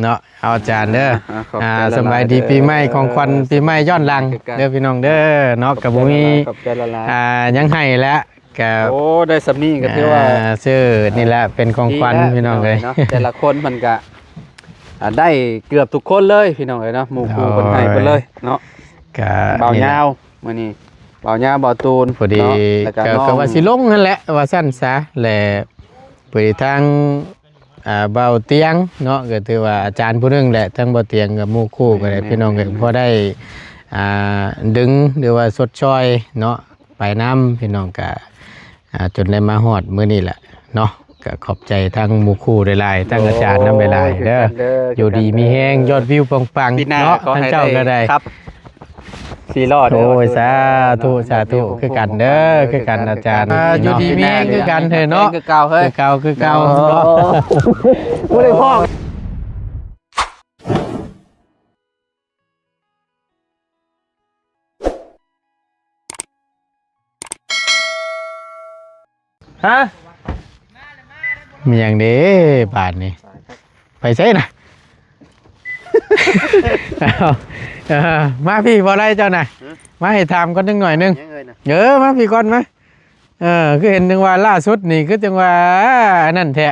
เนาะเอาอาจารย์เด้อสบายดีปีใหม่ของขวัญปีใหม่ย้อนหลังเด้อพี่น้องเด้อเนาะกับบ่มียังให้แล้วกับโอ้ได้สำนีก็ถือว่าซื้อนี่แหละเป็นของขวัญพี่น้องเลยแต่ละคนมันก็ได้เกือบทุกคนเลยพี่น้องเลยเนาะหมู่คู่คนให้ไปเลยเนาะเบายาวมื้อนี้เบายาวเบาตูนพอดีก็ว่าสิลงนั่นแหละว่าสั้นซะแหละพอดีทางเบาเตียงเนาะก็ถือว่าอาจารย์ผู้นึงแหละทั้งเบาเตียงกับหมู่คู่ก็ได้พี่น้องก็พอได้ดึงหรือว่าสดช่อยเนาะไปน้ำพี่น้องก็จนได้มาฮอดมื้อนี้แหละเนาะก็ขอบใจทั้งหมู่คู่หลายๆทั้งอาจารย์นำหลายๆเด้ออยู่ดีมีแฮงยอดวิวปังๆเนาะท่านเจ้าก็ได้ครับสีรอดโอ้ยสาธุคือกันเด้อคือกันอาจารย์อยู่ดีมีแฮงคือกันเด้อเนาะคือเก่าเฮ้ยคือเก่าเนาะบ่ได้พ่อฮะมีอย่างเด้บาทนี่ไปใช่น่ะมาพี่บ่ได้เจ้าน่ะมาให้ถามก่อนนึงหน่อยนึงมาพี่ก่อนมาคือเห็นนึงว่าล่าสุดนี่คือจังว่านั่นแท้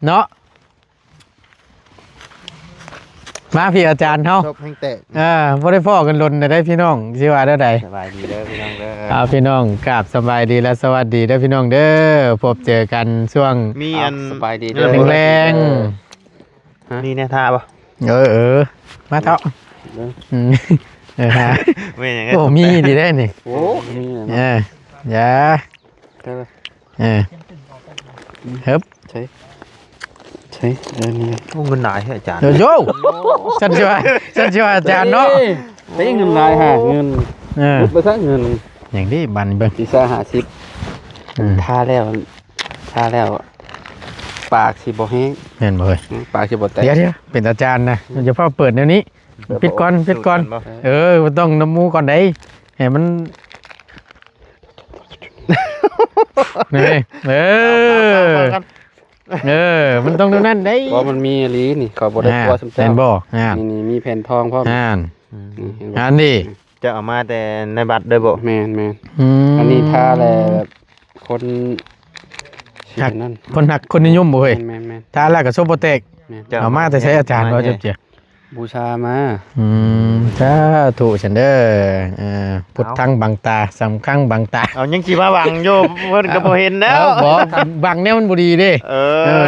เนาะมาพี่อาจารย์เฮาบ่ได้พ้อกันลนได้พี่น้องสิว่าได้ใดสบายดีเด้อพี่น้องเด้อพี่น้องกราบสบายดีและสวัสดีเด้อพี่น้องเด้อพบเจอกันช่วงมีอันสบายดีเด้อแรงมีแน่ท่าป่ะมาเถอะโอ้มีดีได้นี่โอ้อย่าฮึบใช่นี่เงินหลายให้อาจารย์โยฉันช่วยอาจารย์เนาะได้เงินหลายฮะเงินไปซะเงินอย่างนี้บันเบิ่งที่50ท่าแล้วปากสิบ่แห้งแม่นบ่เอ้ยปากสิบ่แตกเดี๋ยวเป็นอาจารย์นะมันจะพอเปิดแนวนี้ปิดก่อนมันต้องน้ำมูก่อนได้ให้มันนี่มันต้องตรงนั้นได้เพราะมันมีลีนี่ขอบ่ได้ตัวสำคัญนี่มีแผ่นทองพร้อมอันนี้จะเอามาแต่ในบัตรเด้อบ่แม่นอันนี้ท่าแลแบบคนหักคนนิยมบ่เฮ้ยท่าแรกก็โซโบเตกเอามาแต่ใช้อาจารย์ว่าจะบูชามาสาธุฉันเด้อพุทธังบังตาสำคัญบังตาเอายังสิมาบังโยมเพิ่นก็บ่เห็นแล้วบ่บังแนวมันบ่ดีเด้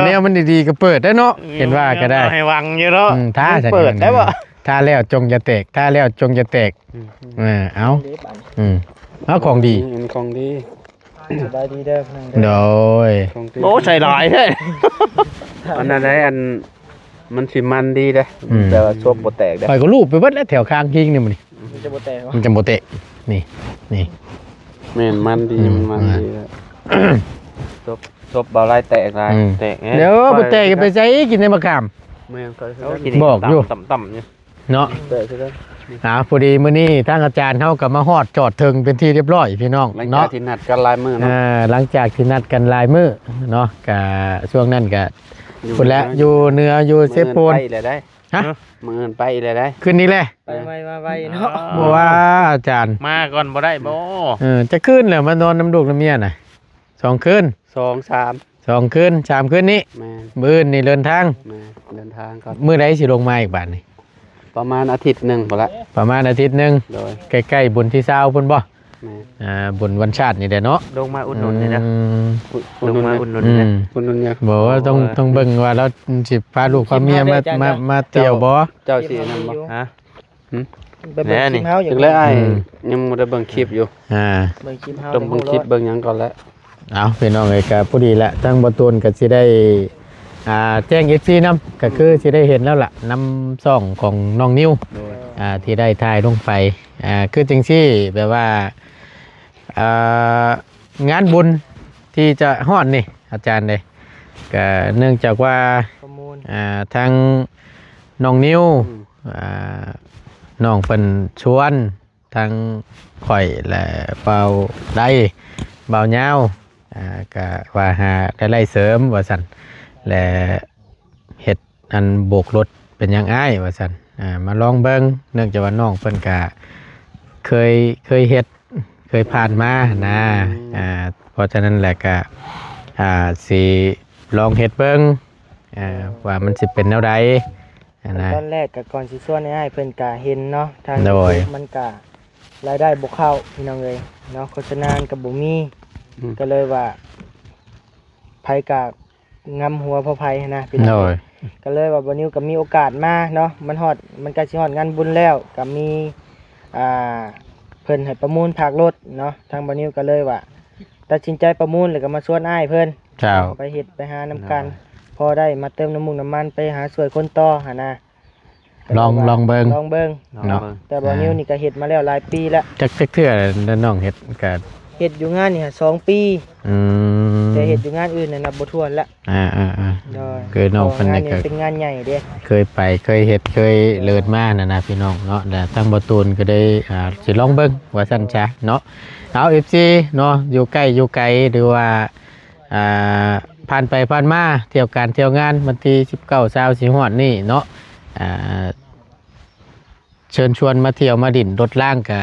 แนวมันดีๆก็เปิดได้เนาะเห็นว่าก็ได้ให้บังอยู่เนาะท่าเปิดได้บ่ท่าแล้วจงจะแตกท่าแล้วจงจะแตกเอาของดีสบายดีเด้อโดยโอ้ใส่หลายแท้อันนั้นได้อันมันสิมันดีเด้แต่ว่าซบบ่แตกเด้ข่อยก็รูปไปเบิดแล้วแถวข้างกิ้งนี่มันจะบ่แตกมันจะบ่แตกนี่แม่นมันดีมันดีซบบ่ลายแตกลายแตกเดี๋ยวบ่แตกไปใช้กินในมะขามแม่นก็บอกอยู่ต่ำๆอยู่เนาะแตกคือพอดีมื้อนี้ทางอาจารย์เฮาก็มาฮอดจอดถึงเป็นที่เรียบร้อยพี่น้องเนาะหลังจากที่นัดกันลายมื้อเนาะหลังจากที่นัดกันลายมื้อเนาะก็ช่วงนั้นก็พุ่นแล้วอยู่เหนืออยู่เซโปนไปเลยได้ฮะมื้อไปเลยได้คืนนี้แหละไปมาเนาะบ่ว่าอาจารย์มาก่อนบ่ได้บ่จะคืนแล้วมานอนน้ำลูกน้ำเมียน่ะ2คืน2คืน3คืนนี้มื้อนี่เดินทางก่อนมื้อใดสิลงมาอีกบาดนี้ประมาณอาทิตย์นึงพุ่นละประมาณอาทิตย์นึงใกล้ๆบุญที่20พุ่นบ่บุญวันชาตินี่แหละเนาะลงมาอุดหนุนนี่นะลงมาอุดหนุนนะอุดหนุนเนี่ยบอกว่าต้องเบิ่งว่าเราสิพาลูกพาเมียมาเที่ยวบ่เจ้าสินั่นบ่ฮะแน่นี่ถึงแล้วอ้ายยังบ่ได้เบิ่งคลิปอยู่เบิ่งคลิปเฮาต้องเบิ่งคลิปเบิ่งหยังก่อนแล้วเอาพี่น้องเอ้ยก็พอดีละทั้งบ่ตูนก็สิได้แจ้ง FC นำก็คือสิได้เห็นแล้วล่ะนำซ่องของน้องนิวที่ได้ถ่ายลงไปคือจังซี่แบบว่างานบุญที่จะฮอดนี่อาจารย์เลยก็เนื่องจากว่าทางน้องนิวน้องเป็นชวนทางข่อยและเบาได้เบาเงาก็ว่าหาได้ไล่เสริมว่าสั่นและเห็ดอันโบกรถ เป็นหยังอ้ายว่าซั่นมาลองเบิ่งเนื่องจากว่าน้องเพิ่นก็เคยเฮ็ดเคยผ่านมานะเพราะฉะนั้นแหละก็สิลองเฮ็ดเบิ่งว่ามันสิเป็นแนวใดนะ ตอนแรกก็ก่อนสิส่วนให้เพิ่นก็เห็นเนาะทาง โดย มันก็รายได้บ่เข้าพี่น้องเอ้ยเนาะโฆษณาก็บ่มีก็เลยว่าไผก็งำหัวพอไผนะพี่น้ โด อง ย ก็เลยว่าบ่นิวก็มีโอกาสมาเนาะมันก็สิฮอดงานบุญแล้วก็มีเพิ่นให้ประมูลภาครถเนาะทางบ่นิวก็เลยว่าตัดสินใจประมูลแล้วก็มาชวนอ้ายเพิ่น เจ้า ไปเฮ็ดไปหาน้ำกัน พอได้มาเติมน้ำมันไปหาสวยคนต่อหั่นนะ ลองเบิ่ง ลองเบิ่ง เนาะ แต่บ่นิวนี่ก็เฮ็ดมาแล้วหลายปีแล้ว จักเทื่อแล้วน้องเฮ็ดก็ เฮ็ดอยู่งานนี่2 ปี แต่เฮ็ดอยู่งานอื่นน่ะนับบ่ถ้วนแล้ว ๆคือน้องเพิ่นนี่ก็ เป็นงานใหญ่เด้ เคยไปเคยเฮ็ดเคยเลิศมานะพี่น้องเนาะแล้วทางบ่ตูนก็ได้สิลองเบิ่งว่าซั่นซะเนาะเอา FC เนาะอยู่ใกล้อยู่ไกลหรือว่าผ่านไปผ่านมาเที่ยวการเที่ยวงานวันที่19 20สิฮอดนี่เนาะเชิญชวนมาเที่ยวมาดินรถล่างก็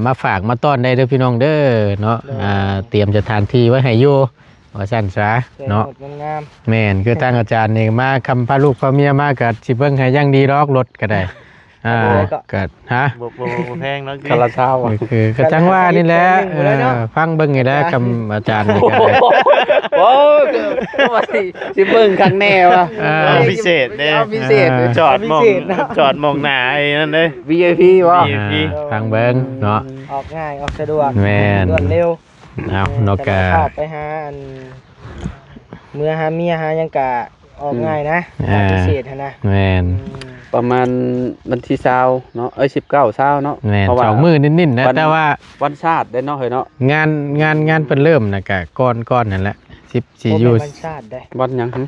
มาฝากมาต้อนได้เด้อพี่น้องเด้อเนาะเตรียมสถานที่ไว้ให้อยู่ว่าซั่นซะเนาะ สวยงาม แม่นคือทางอาจารย์นี่มาคำพาลูกพาเมียมาก็สิเบิ่งให้อย่างดีดอกรถก็ได้ก็ฮะ บ่แพงเนาะ คาราเช้าอ่ะ คือกระจังว่านี่แหละฟังเบิ่งนี่แหละคำอาจารย์นี่ก็ได้ โอ้ว่าสิเบิ่งข้างแน่ว่ะ เอาพิเศษเด้ เอาพิเศษ จอดมองหน้าไอ้นั่นเด้ VIP ว่ะ ฟังเบิ่งเนาะ ออกง่ายออกสะดวก แม่น รวดเร็ว เอาเนาะก็ เข้าไปหาเมื่อหาเมียหาหยังก็ออกง่ายนะพิเศษหั่นนะ แม่น ประมาณวันที่20เนาะ19 20เนาะ แม่น เพราะว่า สองมื้อนิดๆนะ วัน แต่ว่า วันชาติได้เนาะเฮ้ยเนาะ งานเพิ่นเริ่มน่ะก็ก่อนนั่นแหละ14อยู่ วันชาติได้ วันหยังหึ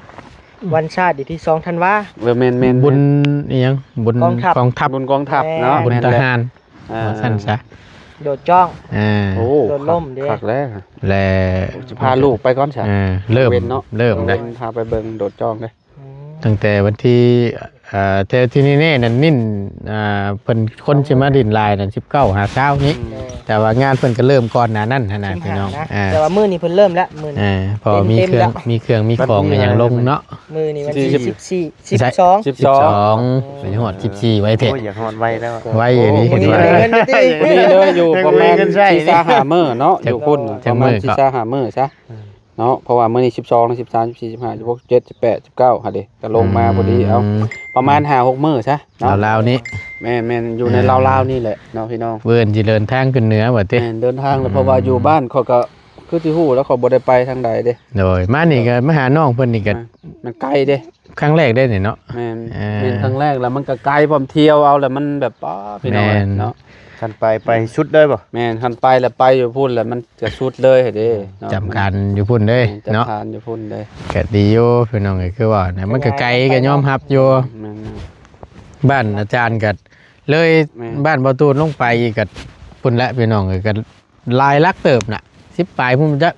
วันชาติอยู่ที่2ธันวา แม่น บุญอีหยังบุญ กองทัพ กองทัพ บุญกองทัพเนาะ บุญ แม่น ท แหละ หาร อ่า ว่าซั่นซะ โดดจ้อง โอ้ โดนล่มเด้ คักแล้ว และ จะพาลูกไปก่อนซะ เริ่ม เว้นเนาะ เริ่มได้ พาไปเบิ่งโดดจ้องเลย ตั้งแต่วันที่แต่ที่นี่นั่นนิ่นเพิ่นคนสิมาดินลายนั่น19หาเช้านี้ แต่ว่างานเพิ่นก็เริ่มก่อนหน้านั้นหั่นน่ะพี่น้อง แต่ว่ามื้อนี้เพิ่นเริ่มแล้วมื้อนี้ พอมีเครื่องมีของก็ยังลงเนาะ มื้อนี้วันที่14 12 12เป็นฮอด14ไว้เถอะ โอ้ยอยากฮอดไวแล้ว ไว้อย่างนี้ มื้อนี้ ว่า ได้เงินเด้ วันนี้เลยอยู่ประมาณ เงินใช้ 4 5มื้อเนาะอยู่พุ่น จั ป ง ระ มื้ มาณ อก็ 4 5มื้อซะเนาะเพราะว่ามื้อนี้12 13 14 15 16 17 18 19หาเด้ก็ลงมาพอดีเอาประมาณ5-6มื้อซะเนาะ ลาวๆนี้ แม่นอยู่ในลาวๆนี่แหละเนาะพี่น้อง เวิ้นสิเดินทางขึ้นเหนือว่าติ แม่นเดินทางแล้วเพราะว่าอยู่บ้านเขาก็คือที่ฮู้แล้วเขาบ่ได้ไปทางใดเด้ โดยมานี่ก็มาหาน้องเพิ่นนี่ก็ มันไกลเด้ ครั้งแรกได้นี่เนาะ แม่น อ่า เป็นครั้งแรกแล้วมันก็ไกลพร้อมเที่ยวเอาแล้วมันแบบป้าพี่น้อง แม่น เนาะ คันไปชุดเด้อบ่ แม่นคันไปแล้วไปอยู่พุ่นแล้วมันจะสุดเลยเด้เนาะ จำกันอยู่พุ่นเด้ จำ เนาะ ทานอยู่พุ่นเด้ ก็ดีอยู่พี่น้องก็คือว่าเนี่ยมันก็ไกลก็ยอมรับอยู่ แม่น บ้านอาจารย์ก็เลย แม่ บ้านประตูนลงไปก็พุ่นละพี่น้องก็ลายลักเติบน่ะ10ปลายพุ่นจัก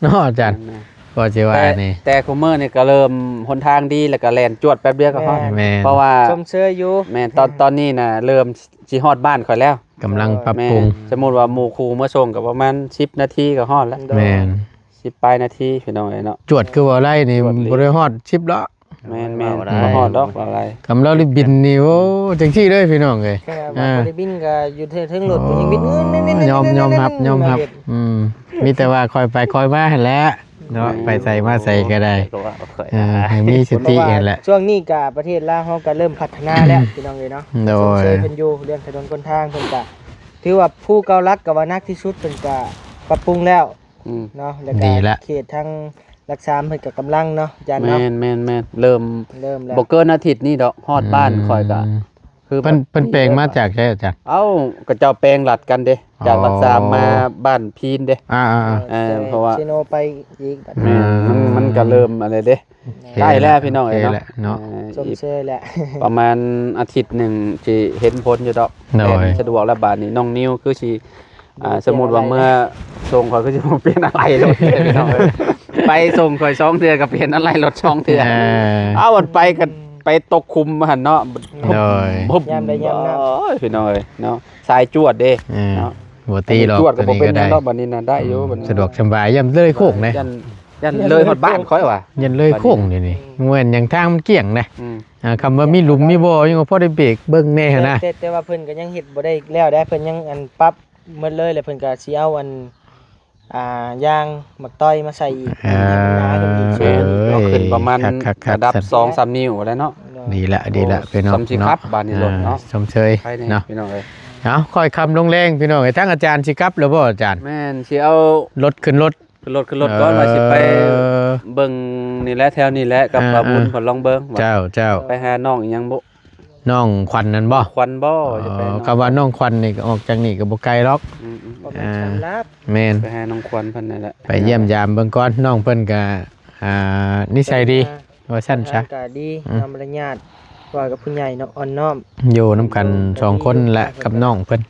เนาะอาจารย์ แม่น ก็สิว่านี่ แต่คุมเมอร์นี่ก็เริ่มหนทางดีแล้วก็แล่นจวดแป๊บเดียวก็ฮอด แม่น เพราะว่า ชมเชยอยู่ แม่นตอนนี้น่ะเริ่มสิฮอดบ้านข่อยแล้ว กำลังปรับ แม่ ปรุง นสมมุติว่าหมู่ครูเมื่อส่งก็ประมาณ10นาทีก็ฮอดแล้ว แม่น 10ปลายนาทีพี่น้องเอ้ยเนาะ จวดคือว่าไรนี่บ่ได้ฮอด10ล้อ แม่นบ่ฮอดดอกว่าอะไร กำเราได้บินนี่โอ้จังซี่เด้อพี่น้องเอ้ย แค่ว่าบ่ได้บินก็อยู่เทิงรถบ่ยังบินยอมรับมีแต่ว่าคอยไปคอยมาหั่นแหละเนาะไปใส่มาใส่ก็ได้ ก็ว่าโอเค ให้มีสตินั่นแหละ ช่วงนี้ก็ประเทศลาวเฮาก็เริ่มพัฒนาแล้วพี่น้องเอ้ยเนาะ โดย ชมเชยเพิ่นอยู่เรื่องถนนคนทางเพิ่นก็ถือว่าผู้เก่ารักก็ว่านักที่สุดเพิ่นก็ปรับปรุงแล้ว อืม เนาะแล้ว ดี ก็ ละ เขตทางรักษาเพิ่นก็กำลังเนาะอาจารย์ แม่ เนาะ นเริ่ม เริ่มแล้ว บ่เกินอาทิตย์นี้ดอกฮอดบ้านข่อยก็คือ เพิ่นแปลงมาจากใช่อาจารย์ เอ้าก็เจ้าแปลงหลัดกันเด้จากรักษามาบ้านพีนเด้ เพราะว่า เชโนไปอีกบัด แม่มันก็เริ่มอะไรเด้ใกล้แล้วพี่น้องเอ้ย ใกล้ เนาะ แล้วเนาะ ชม อีก เชยแหละ ประมาณอาทิตย์หนึงสิเห็นผลอยู่ดอก โดย สะดวกแล้วบาดนี้น้องนิวคือสิสมมุติว่าเมื่อส่งข่อยคือสิบ่เปลี่ยนอะไรเลยพี่น้องเอ้ยไปส่งข่อย2เทื่อก็เปลี่ยนอะไรรถ2เทื่อเอาวันไปก็ ไปตกคุมหั่นเนาะ โดย บ่ ยามใดยามนั้น โอ้ยพี่น้องเอ้ยเนาะสายจวดเด้ เนาะ บ่ตีหรอก จวดก็ ตัว บ่ นี้ เป็น ก็ หยั ได้ งเนาะบัดนี้น่ะได้อยู่บัดนี้ สะดวกสบายย่ำเลยโค้งเลย ยันเลยฮอดบ้านค่อยว่ะ ยันเลยโค้งนี่เหมือนอย่างทางมันเกี่ยงนะ อืม คำว่ามีหลุมมีบ่อยังว่าพอได้เบรกเบิ่งแน่หั้นนะ แต่ว่าเพิ่นก็ยังเฮ็ดบ่ได้แล้วได้เพิ่นยังอันปรับหมดเลยแล้วเพิ่นก็สิเอาอันยางหมักต้อยมาใส่อีก อ่า ให้มันหนาขึ้นอีก เอาขึ้นประมาณ ครับ ระดับ2-3 นิ้วแล้วเนาะ ดีละดีละพี่น้อง สำสิครับบ้านนี้รถเนาะ ชมเชย ไปนี่ เนาะ พี่น้องเอ้ย เอาค่อยคำลงแรงพี่น้องไอ้ทั้งอาจารย์สิกลับหรือบ่อาจารย์ แม่นสิเอา รถขึ้นรถ ขึ้นรถก่อนว่าสิไปเบิ่งนี่แหละแถวนี่แหละกับ อ่า บาบุญเพิ่นลองเบิ่งว่า เจ้า ไปหาน้องอีหยังบ่ น้องควันนั่นบ่ ควันบ่จะไป คำว่าน้องควันนี่ก็ออกจากนี่ก็บ่ไกลหรอก อืม บ่แม่นสำรับ แม่น ไปหาน้องควันเพิ่นนั่นแหละ ไปเยี่ยมยามเบิ่งก่อนน้องเพิ่นก็นิสัยดีว่าซั่นซะ ก็ดีนำมารยาทว่ากับผู้ใหญ่เนาะอ่อนน้อม อยู่นํกันสองคนแหละกับน้องเพิ่น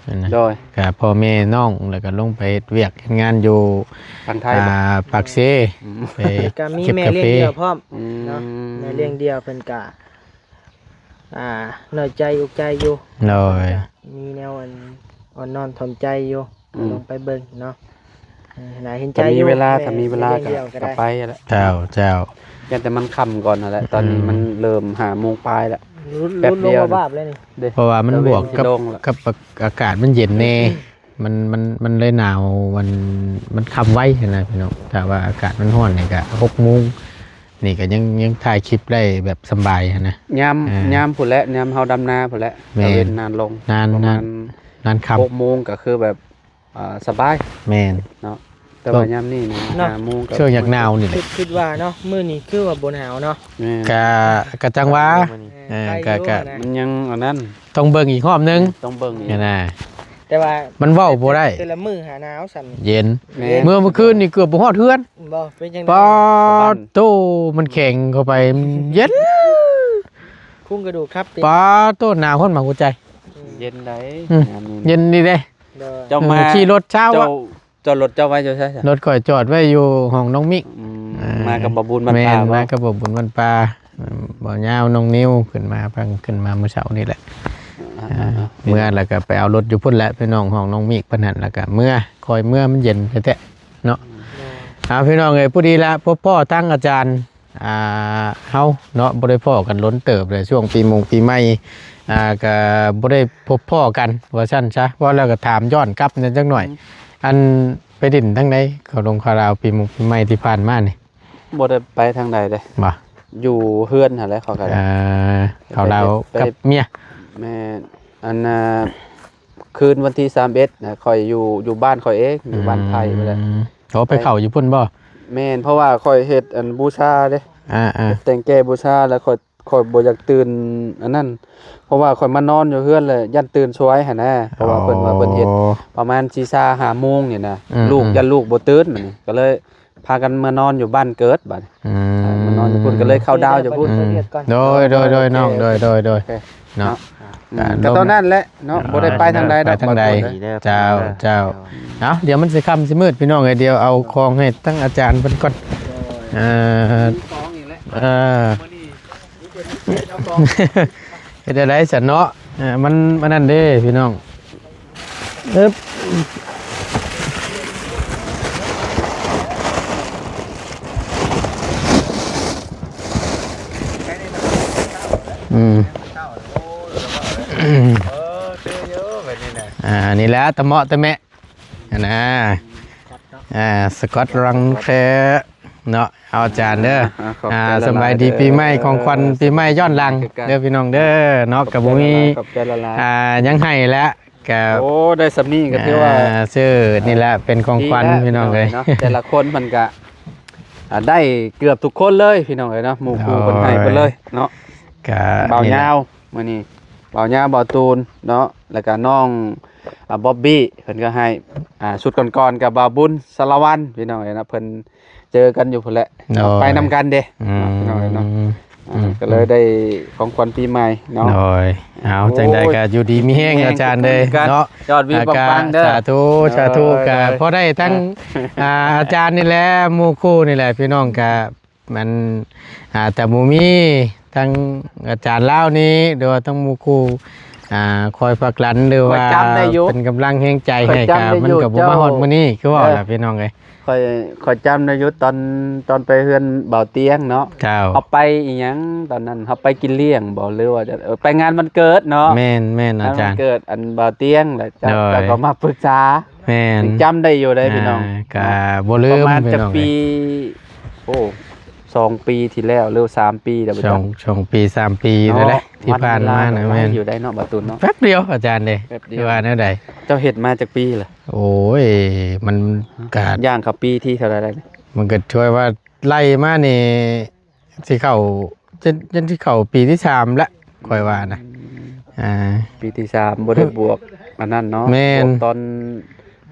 นั่นนะ โดย ก็พ่อแม่น้องแล้วก็ลงไปเฮ็ดเวียกเฮ็ดงานอยู่ ทางไทยบ่ ปากเซไป ก็มี เก็บ แม่ กา เลี้ย แฟ งเดียวพร้อม อืม เนาะแม่เลี้ยงเดียวเพิ่นก็น้อยใจอกใจอยู่ เลย มีแนวอ่อนน้อมถ่อมใจอยู่ลงไปเบิ่งเนาะน่าเห็นใจ ถ้า อ มี ยู่ เวลา แม่ ถ้ามีเวลา ลี้ยงเดี่ยว ก็ ได้ ไปแหละ เจ้า ยันแต่มันค่ำก่อนนั่นแหละตอนนี้มันเริ่ม5 โมงปลายแล้ว รุด แป๊บ ล เดี ง ยว มาบาบเลยนี่ เด้ เพราะว่ามันบวกกับ ตะเวนสิลงละ กับอากาศมันเย็นแน่มันเลยหนาวมันค่ำไว้นะพี่น้องแต่ว่าอากาศมันร้อนนี่ก็6 โมงนี่ก็ยังถ่ายคลิปได้แบบสบายนะ ยาม ยามพุ่นแหละยามเฮาดำนาพุ่นแหละ แม่น ตะเวนนานลง นาน ประมาณ นานค่ 6 โมงก็คือแบบสบาย ำแม่น เนาะแต่ว่ายามนี้นี่5 โมงก็ ช่วงอยากหนาวนี่แหละ คิดว่าเนาะมื้อนี้คือว่าบ่หนาวเนาะ แม่น กะจังหวะ ไป กะ อยู่นะ มันยังอันนั้น ต้องเบิ่งอีกรอบนึง ต้องเบิ่งอีก เนี่ยนะ แต่ว่า มันเว้าบ่ได้ แต่ละมื้อหาหนาวสั่น เย็น แม่ เมื่อคืนนี่เกือบบ่ฮอดเฮือน บ่เป็นจังได๋ ปอโตมันแข็งเข้าไปมันเย็น คุ้งกระดูกครับติ ปอโตหนาวคนมาหัวใจ เย็นได้ อืม ยามนี้ เย็นนี่เด้ เด้อ เจ้ามา ขี่รถเช้า เจ้า อะ จอดรถเจ้าไว้เจ้าใช่ไหม รถก่อยจอดไว้อยู่ห้องน้องมิก มากับบบุญบรร แม่ พาน มา ว่า กับบุญวันปลาบ่ยาวน้องนิ้วขึ้นมาเพิ่นมาเมื่อเช้านี่แหละเมื่อแล้วก็ไปเอารถอยู่พุ่นแหละพี่น้องห้องน้องมิกเพิ่นนั่นแล้วก็เมื่อคอยเมื่อมันเย็นแท้ๆเนาะเอาพี่น้องเอ้ยผู้ดีละพบพ่อทั้งอาจารย์เฮาเนาะบ่ได้พ้อกันล้นเติบเลยช่วงปีใหม่ก็บ่ได้พบพ่อกันว่าซั่นซะว่าแล้วก็ถามย้อนกลับนิดจักหน่อย อันไปดินทั้งไหนเขาลงคาราวปีใหม่ที่ผ่านมานี่ บ่ได้ไปทางใดเลย บ่ อยู่เฮือนหั่นแหละเขาก็ได้ เขาเรากับเมีย แม่อันคืนวันที่31นะค่อยอยู่บ้านค่อยเองอยู่บ้านไทยไปแล้ว เขาไปเข้าอยู่พุ่นบ่ แม่นเพราะว่าค่อยเฮ็ดอันบูชาเด้ แต่งแก้บูชาแล้วค่อยบ่อยากตื่นอันนั้นเพราะว่าค่อยมานอนอยู่เฮือนเลยยันตื่นช่วยหั่นนะเพราะว่าเพิ่นว่าเพิ่นเฮ็ดประมาณ4-5 โมงนี่นะลูกยันลูกบ่ตื่นบัดนี้ก็เลยพากันมานอนอยู่บ้านเกิดบัดนี้มานอนอยู่พุ่นก็เลยเข้าดาวอยู่พุ่น โดยน้องโดยเนาะ ก็ตอนนั้นแหละเนาะบ่ได้ไปทางใดดอก ไปทางใด เจ้าเอาเดี๋ยวมันสิค่ำสิมืดพี่น้องไอ้เดียวเอาของให้ตั้งอาจารย์เพิ่นก่อนเฮ็ดได้สันเนาะมันนั่นเด้พี่น้องนี่แหละตะเมาะตะแมะนะสกอตรังแคเนาะเอาอาจารย์เด้อสบายดีปีใหม่ของขวัญปีใหม่ย้อนหลังเด้อพี่น้องเด้อเนาะกับบ่มียังให้แล้วกับ โอ้ได้สำนีก็ที่ว่า ซื้อนี่แหละเป็นของขวัญพี่น้องเลย แต่ละคนมันก็ได้เกือบทุกคนเลยพี่น้องเอ้ยเนาะหมู่คู่คนให้ไปเลยเนาะ เบายาวมื้อนี้เบายาวเบาตูนเนาะแล้วก็น้องบ๊อบบี้เพิ่นก็ให้ชุดก่อนๆกับบ่าวบุญสารวัตรพี่น้องเอ้ยนะเพิ่นเจอกันอยู่พุ่นแหละไปนำกันเด้พี่น้องเอ้ยเนาะก็เลยได้ของขวัญปีใหม่เนาะ โอ้ยเอาจังใดก็อยู่ดีมีแห้งอาจารย์เลยเนาะ ยอดวิวปังๆเด้อ สาธุก็พอได้ทั้งอาจารย์นี่แหละหมู่คู่นี่แหละพี่น้องก็มันแต่หมู่มี ทั้งอาจารย์ลาวนี้หรือว่าทั้งหมู่ครูคอยผลักดันหรือว่าเป็นกำลังแห่งใจให้กับมันก็บ่มาฮอดมื้อนี้คือว่าล่ะพี่น้องเอ้ยคอยจำได้อยู่ตอนไปเฮือนเบาเตียงเนาะ เจ้า เอาไปอีหยังตอนนั้นเฮาไปกินเลี้ยงบ่หรือว่าจะไปงานวันเกิดเนาะ แม่นอาจารย์ เกิดอันเบาเตียงแล้วจะก็มาปรึกษา แม่น จำได้อยู่ได้พี่น้อง ก็บ่ลื ประ ม มาณ พี่ จะ น้อง ปีโอ้2 ปีที่แล้วหรือ3 ปีแล้วบ่จัก ช่วงปี3ปีนั่นแหละที่ผ่านมานะแม่น อยู่ได้เนาะบ่ตุนเนาะ แป๊บเดียวอาจารย์เด้ แป๊บเดียว คือว่าแนวใด เจ้าเฮ็ดมาจากปีล่ะ โอ้ยมันก็ ย่างเข้าปีที่เท่าไหร่แล้วนี่ มันก็ช่วยว่าไล่มานี่สิเข้าจนที่เข้าปีที่3แล้วค่อยว่านะปีที่3บ่ได้บวกอันนั้นเนาะ แม่น บวก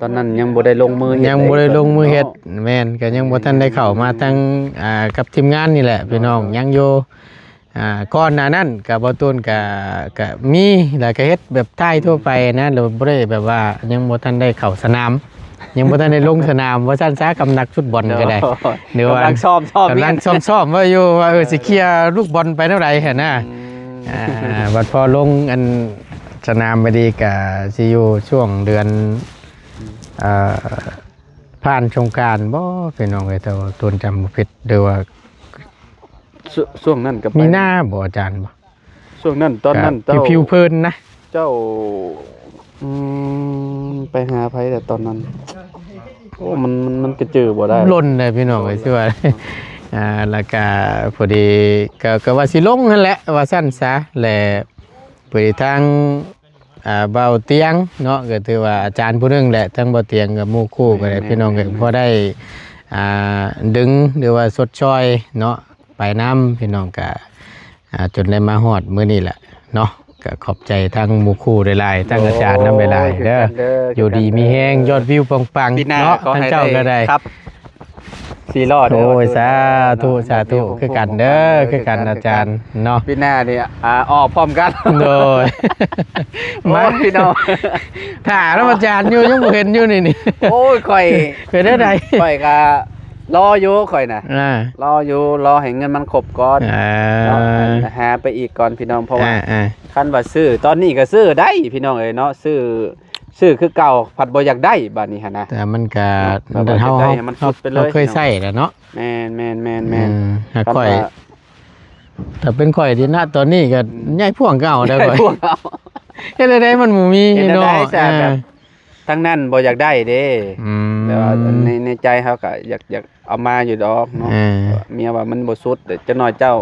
ตอนนั้นยังบ่ได้ลงมือเฮ็ด ยังบ่ได้ลงมือเฮ็ดแม่นก็ยังบ่ทันได้เข้ามาทั้งกับทีมงานนี่แหละพี่น้องยังอยู่ก่อนหน้านั้นก็บ่ตูนก็มีแล้วก็เฮ็ดแบบท้ายทั่วไปนะแล้วบ่ได้แบบว่ายังบ่ทันได้เข้าสนาม ยังบ่ทันได้ลงสนามว่าซั่นซะกับนักฟุตบอลก็ได้เดี๋ยว กำลังซ้อม กำลังซ้อมว่าอยู่ว่าสิเคลียร์ลูกบอลไปเท่าไหร่หั่นนะบัดพอลงอันสนามไปดีก็สิอยู่ช่วงเดือนผ่านสงกรานต์บ่พี่น้องเอ้ยแต่ว่าตูนจำบ่ผิดหรือว่า ช่วงนั้นก็ไป มีหน้าบ่อาจารย์บ่ ช่วงนั้นตอนนั้น ก็ผิวๆเพิ่นนะ เจ้าไปหาไผแต่ตอนนั้นโอ้มันก็เจอบ่ได้ ล้นเลยพี่น้องเอ้ยสิว่า แล้วก็พอดีก็ว่าสิลงนั่นแหละว่าซั่นซะแหละพอดีทางเบาเตียงเนาะก็ถือว่าอาจารย์ผู้หนึงแหละทั้งเบาเตียงกับหมู่คู่ก็ได้พี่น้องก็พอได้ดึงหรือว่าสดช่อยเนาะไปน้ำพี่น้องก็จนได้มาฮอดมื้อนี้แหละเนาะก็ขอบใจทั้งหมู่คู่หลายๆทั้งอาจารย์นำหลายๆเด้ออยู่ดีมีแฮงยอดวิวปังๆเนาะทั้งเจ้าก็ได้ ครับสีรอด โอ้ยสาธุคือกันเด้อคือกันอาจารย์เนาะ ปีหน้านี่ออกพร้อมกัน โดย มาพี่น้อง ถ่าแล้วอาจารย์อยู่ยังบ่เห็นอยู่นี่ โอ้ยข่อย เป็นได้ได ข่อยก็รออยู่ข่อยน่ะ อ่าร อให้เงินมันครบก่อนเนาะหาไปอีกก่อนพี่น้องเพราะว่าคันว่าซื้อตอนนี้ก็ซื้อได้พี่น้องเอ้ยเนาะซื้อคือเก่าผัดบ่อยากได้บัดนี้หั่นนะ แต่มันก็ แบบว่า เฮา จะได้ให้มันสุดไปเลย เคยใช้แล้วเนาะ แม่นหาก คัน ข่อย ว่า ถ้าเป็นข่อยที่ณตอนนี้ก็ใหญ่พ่วงเก่าได้ข่อย พวกเรา เฮ็ดได้มันบ่มี เฮ็ดได้ เนาะ แต่แบบทั้งนั้นบ่อยากได้เด้แต่ว่าในใจเขาก็อยากเอามาอยู่ดอกเนาะเมียว่ามันบ่สุดแต่จักหน่อยเจ้า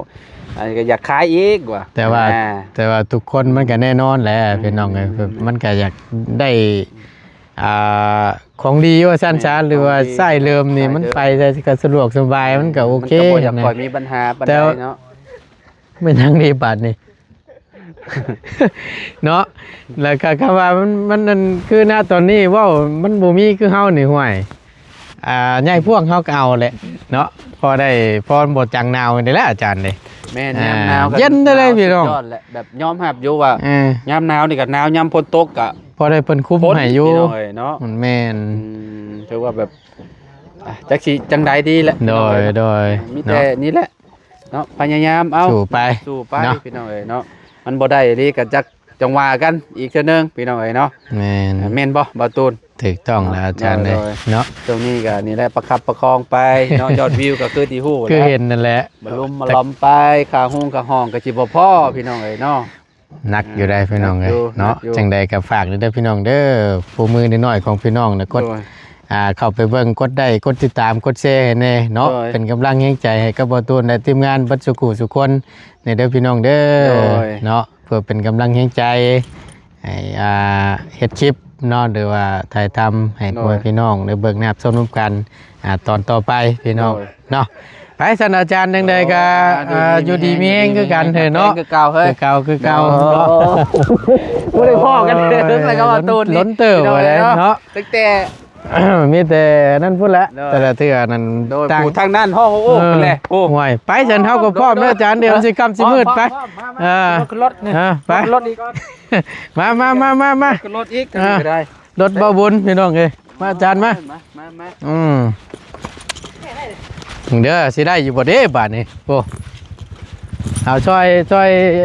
ก็อยากขายอีกว่ะ แต่ว่าทุกคนมันก็แน่นอนแหละพี่น้องเอ้ยมันก็อยากได้ของดีว่าซั่นซะหรือว่าไส้เริ่มนี่มันไปได้ก็สะดวกสบายมันก็โอเค มันก็บ่อยาก นะ ปล่อยมีปัญหาปานใดเนาะ ไม่ทั้งดีบาดนี่ เนาะแล้วก็คำว่ามันนั่นคือหน้าตอนนี้ว่ามันบ่มีคือเฮานี่ห่วยใหญ่พวกเฮาก็เอาแหละเนาะพอบ่จังหนาวนี่แหละอาจารย์เด้ แม่นยามหนาวก็ เย็นได้เลยพี่น้อง สุดยอดแหละแบบยอมรับอยู่ว่ายามหนาวนี่ก็หนาวยามฝนตกก็ พอได้เพิ่นคุ้มให้อยู่ พี่น้องเอ้ยเนาะ มันแม่น ถือว่าแบบจักสิจังใดดีแหละ โดย มีแต่นี่แหละเนาะพยายามเอา สู้ไป เนาะ พี่น้องเอ้ยเนาะมันบ่ได้ดีก็จักจังว่ากันอีกเทื่อนึงพี่น้องเอ้ยเนาะ แม่น แม่นบ่บ่าวตูน ถูกต้องแล้วอาจารย์เลย โดย เนาะ ตรงนี้ก็นี่แหละประคับประคองไปเนาะยอดวิวก็คือที่ฮู้ คือเห็นนั่นแหละ มาลุมมาล้อมไปขาห้องขาห้องก็สิบ่พอพี่น้องเอ้ยเนาะ นักอยู่ได้พี่น้องเลยเนาะ นักอยู่ จังใดก็ฝากเด้อพี่น้องเด้อผู้มือน้อยๆของพี่น้องนะกด โดย เข้าไปเบิ่งกดได้กดติดตามกดแชร์ให้แน่เนาะ โดย เป็นกำลังแรงใจให้กับบ่ตูนและทีมงานบัดสุขุสุคนในเด้อพี่น้องเด้อ โดย เนาะเพื่อเป็นกำลังแรงใจให้เฮ็ดคลิปเนาะหรือว่าถ่ายทำให้พ่อแม่พี่น้องได้เบิ่งแนบชมร่วมกันตอนต่อไปพี่น้องเนาะไปสันอาจารย์จังใดก็อยู่ดีมีแฮงคือกันเถอะเนาะ คือเก่าเฮ้ย คือเก่าเนาะ บ่ได้พ้อกันเด้อแล้วก็ว่าตูนนี่ ล้นเติบไปเลยเนาะ ตั้งแต่ มีแต่นั่นพูดแล้ว เนาะ แต่ละเทื่อนั่น โดย ต่าง ผู้ทางนั้นห้องโอ้เป็นแหละโอ้ ห่วยไปฉันเท่ากับพ่อมเด้ออาจารย์เดี๋ยวสิค่ำสิมืดไปขึ้นรถนี่ ไป ขึ้นรถอีก มา ขึ้นรถอีกก็ได้ รถเบาบุญพี่น้องเอ้ยมาอาจารย์มา มา เด้อสิได้อยู่บ่เด้บาดนี้โอ้ เอาช่วย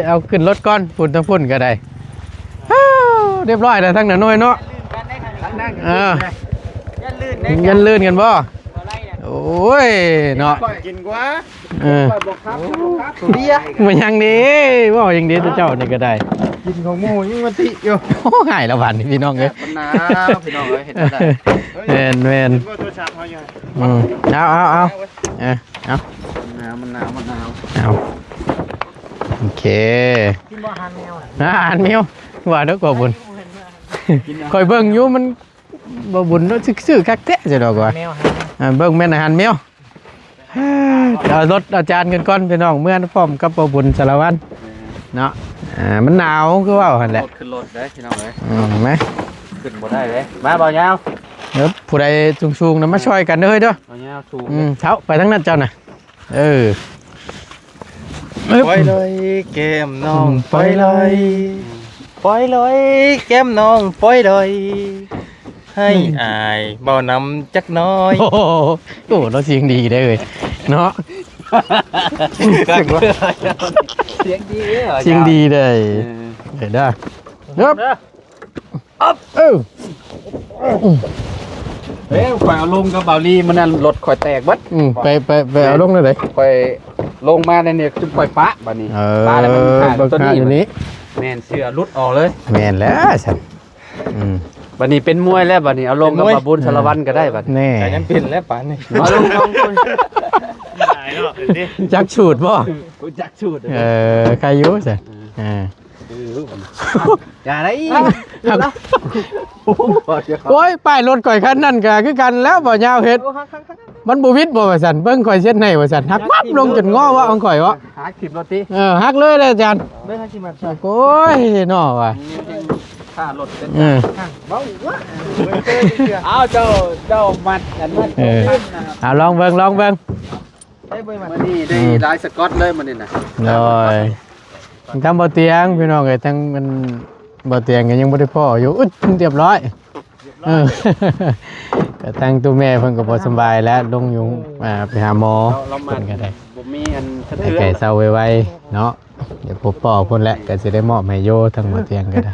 เอาขึ้นรถก่อนฝุ่นทั้งฝุ่นก็ได้ฮู้เรียบร้อยแล้วทั้งนั้นน้อยเนาะยันลื่นกันบ่โอ้ยเนาะ กินกว่า บอกครับ เบียร์ มันยังดีว่าอย่างดีเจ้านี่ก็ได้ กินของหมูยิ่งมาติอยู่ โอ้ง่ายละวันนี่พี่น้องเอ้ย มันหนาวพี่น้องเอ้ยเห็นได้ แม่น ว่าตัวชาเขาอยู่ เอาเอา มันหนาว เอาโอเค กินบ่อาหารแมวน่ะ อ่านมิวว่าเด้อบ่บุญคอยเบิ่งอยู่มันบ่บุญเนาะซื่อๆคักแท้สิดอกว่า แมวหา เบิ่งแม่นอาหารแมวเอารถอาจารย์กันก่อนพี่น้องเมื่อพร้อมกับบ่บุญสารวัตรเนาะมันหนาวคือว่าหั่นแหละ ขึ้นรถได้พี่น้องเอ้ย ไหม ขึ้นบ่ได้เลยมาบ่าวยาว เดี๋ยวผู้ใดสูงๆนำมาช่วยกันเด้อเฮ้ยเด้อ บ่าวยาวสูง เช้าไปทางนั้นเจ้าน่ะปล่อยเลยเกมน้องปล่อยเลยปล่อยเลยเกมน้องปล่อยเลยให้อายเบานำจักน้อย โอ้โหเราเสียงดีได้เลยเนาะ เสียงดีเด้อ เสียงดีได้เห็นได้ครับอัพเฮ้ยข่อยเอาลงกับเบาลีมันนั่นรถข่อยแตกเบิด ไปเอาลงเลย ข่อยลงมาในเนี่ยจุ่มข่อยปะบัดนี้ปะแล้วมันขาดตัวนี้ อยู่นี้ แม่นเสื้อรุดออกเลย แม่นแล้วฉัน บัดนี้เป็นมวยแล้วบัดนี้เอาลงกับบ่บุญสารวัตรก็ได้บัด แน่ แต่ยังเป็นแล้วป่านนี่ เอาลงลองคน ได้เนาะดิ จักชูดบ่ กูจักชูด ใครอยู่ฉันอย่าได้ โอ้ยป้ายรถก่อยคันนั่นก็คือกันแล้วบ่ยาวเฮ็ดมันบ่วิดบ่ว่าซั่นเบิ่งข่อยเช็ดให้ว่าซั่นหักวับลงจนงอว่าเอาข่อยวะ หาคลิปรถติ หักเลยอาจารย์ เบิ่งให้สิมาใส่ โอ้ยน้อว่ะ ค่ารถเป็น เบ้าหัว เอาเจ้ามัดกันมัด เอาลองเบิ่ง ได้เบิ่งมา มื้อนี้ได้ลายสก๊อตเลยมื้อนี้น่ะ rồiทั้งบ่เตียงพี่น้องเอ้ยทั้งมันบ่เตียงก็ยังบ่ได้พ่ออยู่อึดเรียบร้อยก็ทั้งตัวแม่เพิ่นก็บ่สบายแล้วลงอยู่ไปหาหมอ เรามั เพิ่ ด นก็ได้ บ่มีอันสะ ให้ เทือน ไก่เซาไวๆเนาะเดี๋ยวพบพ่อเพิ่นแหละก็สิได้มอบให้โยทั้งบ่เตียงก็ได้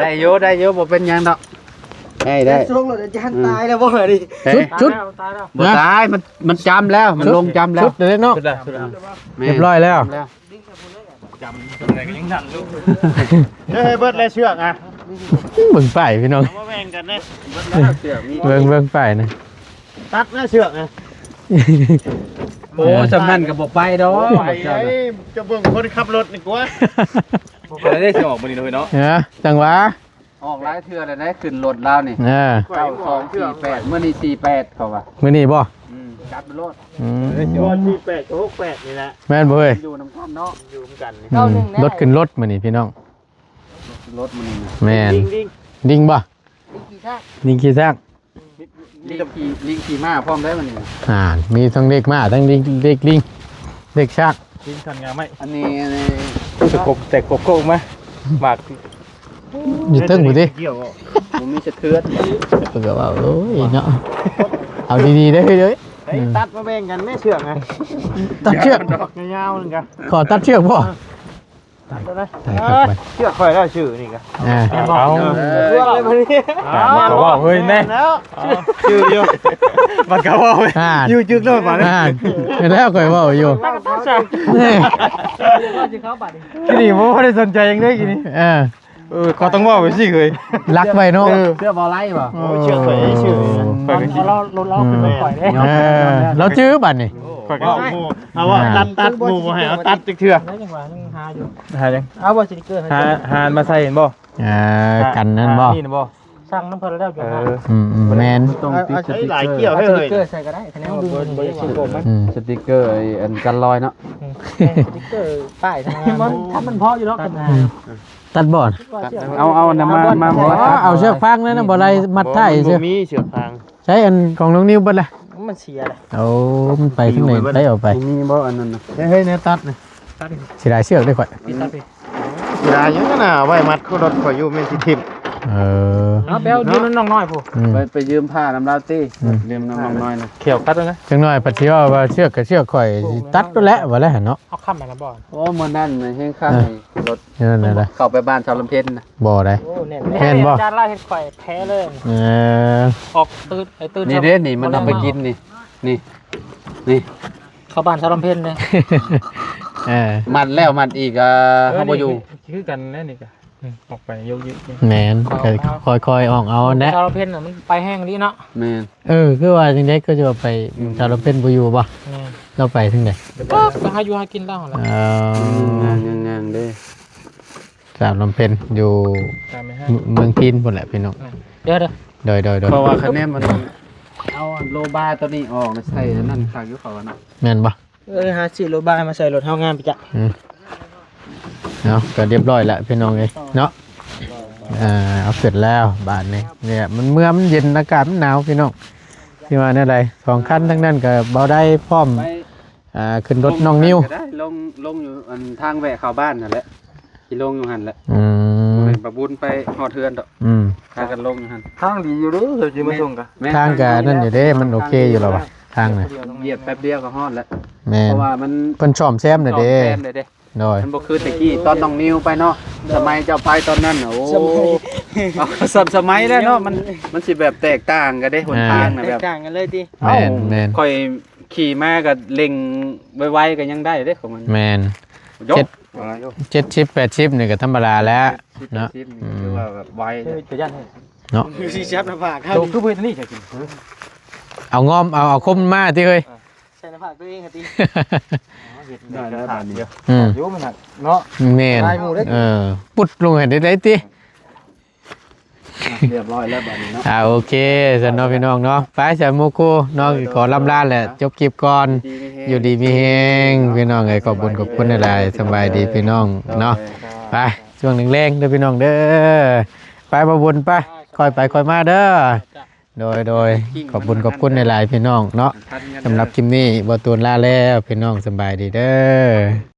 ได้อยู่บ่เป็นหยังดอกได้ ช่วงรถอาจารย์ตายแล้วบ่ดิ ชุด ตายแล้ว บ่ตายมันจำแล้วมันลงจำแล้ว ชุดเด้อเนาะ สุดละ เรียบร้อยแล้ว จำอะไรก็ยังทันลูกเฮ้ยเบิดแล้วเชือกอ่ะ เบิ่งป้ายพี่น้อง มาแบ่งกันนะ เบิ่งป้ายนะ ตัดหน้าเชือกนะ โอ้สำนั่นก็บ่ไปดอก ไปจะเบิ่งคนขับรถนี่กว่าอะไรได้สิออกมานี่เลยเนาะ จังหวะ ออกหลายเทื่อแล้วนะขึ้นรถแล้วนี่9248มื้อนี้48เขาว่า มื้อนี้บ่ จับรถ วันที่8 68นี่แหละ แม่นบ่เอ้ย อยู่นำกันเนาะ อยู่กันนี่ รถขึ้นรถมื้อนี้พี่น้อง รถมันนี่นะ แม่น ดิ้ง ดิ่งบ่ดิ่งขี้ซาก ลิงขี่ม้าพร้อมได้มันนี่ มีทั้งเด็กมาทั้งเด็กลิงเด็กชัก ดิ้งทันงานไหม อันนี้ ตะกบแต่กบโกงไหมบาก อยู่เติ้งบ่ติ เกี่ยว มันมีสะเทือน เพิ่นก็ว่าโอ้ยเนาะเอาดีๆเด้อเฮ้ยเด้อ ตัดมาแบ่งกันไม่เชือกไง ตัดเชือก ยาวๆนึงกัน ขอตัดเชือกบ่ ตัดได้ ได้ครับไป เชือกคอยแล้วชื่อนี่กัน เอา เรื่องอะไรมาเนี่ย เขาบอกเฮ้ยแม่แล้วชื่ออยู่บัดเขาบอกเฮ้ยอยู่จึกเลยป่ะเนี่ย แล้วข่อยเว้าอยู่ ตั้งแต่ต้น นี่ ว่าจะเข้าบัตร กินนี่ผมไม่ได้สนใจยังได้กินนี่เขาต้องว่าไปสิเคย รักไว้เนาะ เสื้อบอลไล่ป่ะ เชือกคอยชื่อคอยกันกิน เราขึ้นมาปล่อยได้ เราจื้อบัดนี่ คอยกันเอาว่าตัดหมูมาให้เอาตัดเชือก แล้วยังว่ายังหาอยู่ หายัง เอาบ่สติกเกอร์ หามาใส่เห็นบ่ กันนั่นบ่ นี่นะบ่ สร้างน้ำเพลินแล้วอยู่ แมน ต้องติดสติ๊ก หลาย เก เกี่ย อ ว ร์ ให้ ส เล ติ ย กเกอร์ใส่ก็ได้คะแนนดูบ่ได้ชื่อผมมั้ย สติ๊กเกอร์อันกันลอยเนาะ สติกเกอร์ป้ายทางมันถ้ามันพออยู่แล้วกัน ตัดบ่อน เอาอันนั้นมา เอาเชือกฟางนั่นนะบ่ไรมัดไทยเชือก มีเชือกฟาง ใช้อันของน้องนิ้วเบิดละ มันเสียเลย เอามันไปข้างในได้ออกไป มีบ่อันนั้นนะ เฮ้ยเนี่ยตัดนะ สิได้เชือกได้ข่อย พี่ตัดไป ยายังน่ะไว้มัดรถข่อยอยู่แม่นสิทิ่ม เออ เนาะแป๊วยืนน้องน้อยผู้ อืม ไปยืมผ้าน้ำลาวตี้ยืมน้ำน้อยนะ เขียวกัดแล้วนะ จังน้อยปัดเที่ยวว่าเชือกกับเชือกข่อยสิตัดตัวแล้วว่าแล้วเนาะ เอาค้ำไปละบ่อน โอ้มื้อนั้นแห้งข้างรถ นั่นแหละ เข้าไปบ้านชาวลำเพ็ญนะ บ่ได้ โอ้แน่น แม่นบ่ อาจารย์ไล่เฮ็ดข่อยแพ้เลย เออ ออกตื่น นี่เด้นี่มันเอาไปกินนี่นี่ เข้าบ้านชาวลำเพ็ญเลย เออ มันแล้วมันอีกเฮาบ่อยู่ คือกันแน่นี่กะออกไปยกยึด แม่นก็ค่อยๆออกเอาแนะ ชาวลำเพ็ญน่ะมันไปแห้งดีเนาะ แม่น คือว่าจังได๋ก็จะไปถ้าเราเป็นบ่อยู่บ่ แม่น เราไปถึงไหน ก็หาอยู่หากินแล้วหั่นแหละ งานเด้ สามลำเพ็ญอยู่ ตามไม่ให้ เมืองพีนพุ่นแหละพี่น้อง เดี๋ยว โดย เพราะว่าคะแนนมันเอาโลบาตัวนี้ออกใส่นั่นคักอยู่เขาเนาะ แม่นบ่ หาสิโลบายมาใส่รถเฮางานไปจ้ะ เนาะก็เรียบร้อยแล้วพี่น้องเอ้ยเนาะเอาเสร็จแล้วบาทนี้เนี่ยมันเมื่อมันเย็นอากาศมันหนาวพี่น้องที่ว่าเนี่ยอะไรสองคันทั้งนั้นก็เบาได้พร้อม ไป ขึ้นรถน้องนิ้ว ได้ลงอยู่อันทางแวะเข้าบ้านนั่นแหละสิลงอยู่หั่นแหละ อืม เป็นประบุญไปฮอดเทือนดอก อืม พากันลงอยู่หั่น ทางดีอยู่เด้อเดี๋ยวจะมาส่งกัน ทางก็นั่นอยู่เด้มันโอเคอยู่แล้ววะทางน่ะ เหยียบแป๊บเดียวก็ฮอดแล้ว แม่ เพ น ราะว่ามัน เพิ่นชอมแซมน่ะเด้ แซมเลยเด้ โดย มันบ่คือตะกี้ตอนน้องนิวไปเนาะสมัยเจ้าไปตอนนั้นน่ะโอ้เอาสมัยแล้วเนาะมันสิแบบแตกต่างกันเด้หนทางน่ะ แต แบ ก บ ต่างกันเลยติ แม่นแม่น ค่อยขี่มาก็เล็งไวๆก็ยังได้เด้ของมัน แม่น ยก 70 80นี่ก็ธรรมดาแล้วเนาะ คือว่าแบบไว จะยันให้ เนาะ คือสิจับหน้าผากครับ โตคือเพื่อนนี่จะกิน เอางอมเอาคมมาที่เฮ้ย ใส่หน้าผากตัวเองอะติ ได้แล้วบาดนี้ อืม อยู่มันหักเนาะ แม่น ได้หมู่เด้อ ปุดลงให้ได้ติ เรียบร้อยแล้วบาดนี้เนาะ โอเคสนอพี่น้องเนาะไปสามุกูน้องขอลำลาแหละจบคลิปก่อน อยู่ดีมีแฮงพี่น้องเอ้ยขอบคุญขอบคุณหลายๆสบายดีพี่น้องเนาะไปช่วงแรงๆเด้อพี่น้องเด้อไปบ่บุญไปค่อยไปค่อยมาเด้อโดยขอบคุณหลายๆพี่น้องเนาะสำหรับคลิปนี้บ่ตูนลาแล้วพี่น้องสบายดีเด้อ